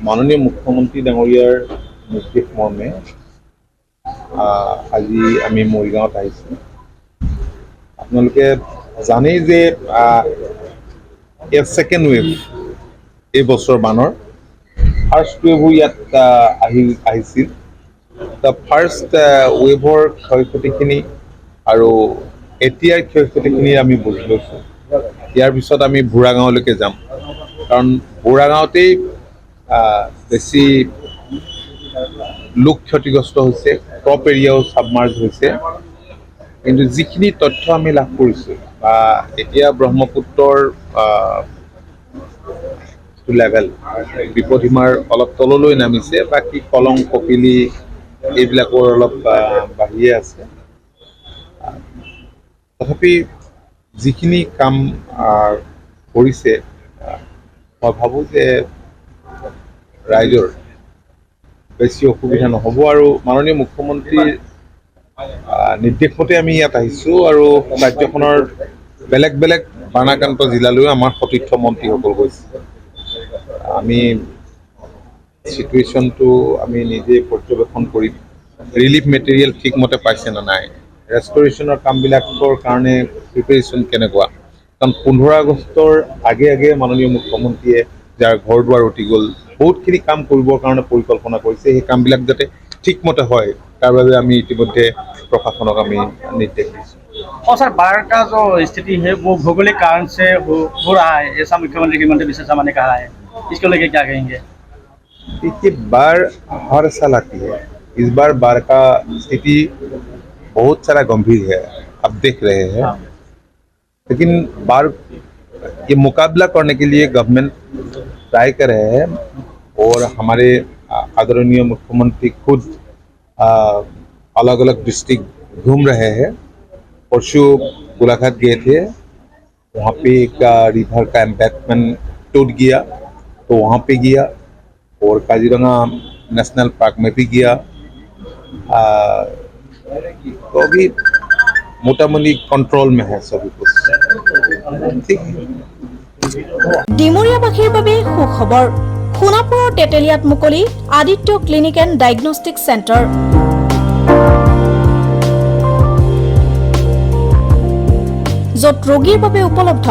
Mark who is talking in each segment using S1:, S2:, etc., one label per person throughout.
S1: মাননীয় মুখ্যমন্ত্ৰী ডাঙৰীয়াৰ নিৰ্দেশ মৰ্মে আজি আমি মৰিগাঁৱত আহিছোঁ। আপোনালোকে জানেই যে ছেকেণ্ড ৱেভ এই বছৰ বানৰ ফাৰ্ষ্ট ৱেভো ইয়াত আহিছিল। ফাৰ্ষ্ট ৱেভৰ ক্ষয়ক্ষতিখিনি আৰু এতিয়াৰ ক্ষয়ক্ষতিখিনি আমি বুজি লৈছোঁ। ইয়াৰ পিছত আমি বুঢ়া গাঁৱলৈকে যাম, কাৰণ বুঢ়া গাঁৱতেই বেছি লোক ক্ষতিগ্ৰস্ত হৈছে, টপ এৰিয়াও ছাবমাৰ্জ হৈছে। কিন্তু যিখিনি তথ্য আমি লাভ কৰিছোঁ বা এতিয়া ব্ৰহ্মপুত্ৰৰ লেভেল বিপদসীমাৰ অলপ তললৈ নামিছে, বাকী কলং কপিলি এইবিলাকৰ অলপ বাঢ়িয়ে আছে। তথাপি যিখিনি কাম কৰিছে, মই ভাবোঁ যে ৰাইজৰ বেছি অসুবিধা নহ'ব। আৰু মাননীয় মুখ্যমন্ত্ৰীৰ নিৰ্দেশমতে আমি ইয়াত আহিছোঁ আৰু ৰাজ্যখনৰ বেলেগ বেলেগ বানাক্ৰান্ত জিলালৈও আমাৰ সতীৰ্থ মন্ত্ৰীসকল গৈছে। আমি চিটুৱেশ্যনটো আমি নিজে পৰ্যবেক্ষণ কৰিম, ৰিলিফ মেটেৰিয়েল ঠিকমতে পাইছে নে নাই, ৰেষ্টৰেশ্যনৰ কামবিলাকৰ কাৰণে প্ৰিপেৰেশ্যন কেনেকুৱা। কাৰণ 15 আগষ্টৰ আগে আগে মাননীয় মুখ্যমন্ত্ৰীয়ে যাৰ ঘৰ দুৱাৰ উটি গ'ল, বহুতখিনি কাম কৰিবৰ কাৰণে পৰিকল্পনা কৰিছে। সেই কামবিলাক যাতে ঠিকমতে হয়, তাৰ বাবে আমি ইতিমধ্যে प्रशासनक हमें निर्देश दिए।
S2: और सर बाढ़ का जो स्थिति है वो भौगोलिक कारण से हो रहा है, ऐसा मुख्यमंत्री हेमंत बिस्वा शर्मा ने कहा है, इसको लेकर क्या कहेंगे?
S1: देखिए, बाढ़ हर साल आती है। इस बार बाढ़ का स्थिति बहुत सारा गंभीर है, आप देख रहे हैं। लेकिन बाढ़ ये मुकाबला करने के लिए गवर्नमेंट ट्राई कर रहे हैं और हमारे आदरणीय मुख्यमंत्री खुद अलग अलग डिस्ट्रिक्ट घूम रहे हैं। परसों गोलाघाट गए थे, वहाँ पे एक रिवर का एम्बैंकमेंट टूट गया तो वहाँ पे गया, और काजीरंगा नेशनल पार्क में भी गया। तो अभी मोटामोटी कंट्रोल में है सभी कुछ।
S3: ডিমৰীয়াবাসীৰ বাবে সুখবৰ। সোণাপুৰৰ তেতেলিয়াত মুকলি Aditya clinic and diagnostic centre. য'ত ৰোগীৰ বাবে উপলব্ধ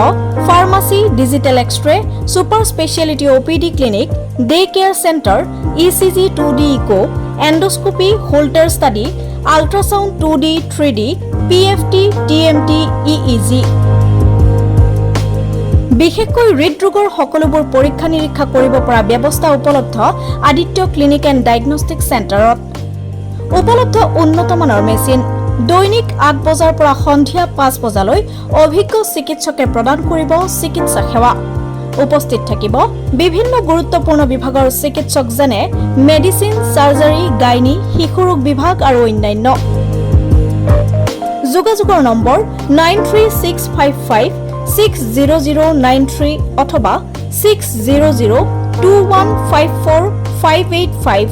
S3: pharmacy, digital x-ray, super speciality OPD clinic, day care centre, ECG 2D echo, endoscopy, Holter study, ultrasound 2D 3D, PFT, TMT, EEG। বিশেষকৈ হৃদৰোগৰ সকলোবোৰ পৰীক্ষা নিৰীক্ষা কৰিব পৰা ব্যৱস্থা উপলব্ধ আদিত্য ক্লিনিক এণ্ড ডায়েগনষ্টিক চেণ্টাৰত। উপলব্ধ উন্নতমানৰ মেচিন। দৈনিক 8 বজাৰ পৰা সন্ধিয়া 5 বজালৈ অভিজ্ঞ চিকিৎসকে প্ৰদান কৰিব চিকিৎসা সেৱা। উপস্থিত থাকিব বিভিন্ন গুৰুত্বপূৰ্ণ বিভাগৰ চিকিৎসক যেনে মেডিচিন, চাৰ্জাৰী, গাইনী, শিশুৰোগ বিভাগ আৰু অন্যান্য। যোগাযোগৰ নম্বৰ 9365560093 অথবা 6002154585।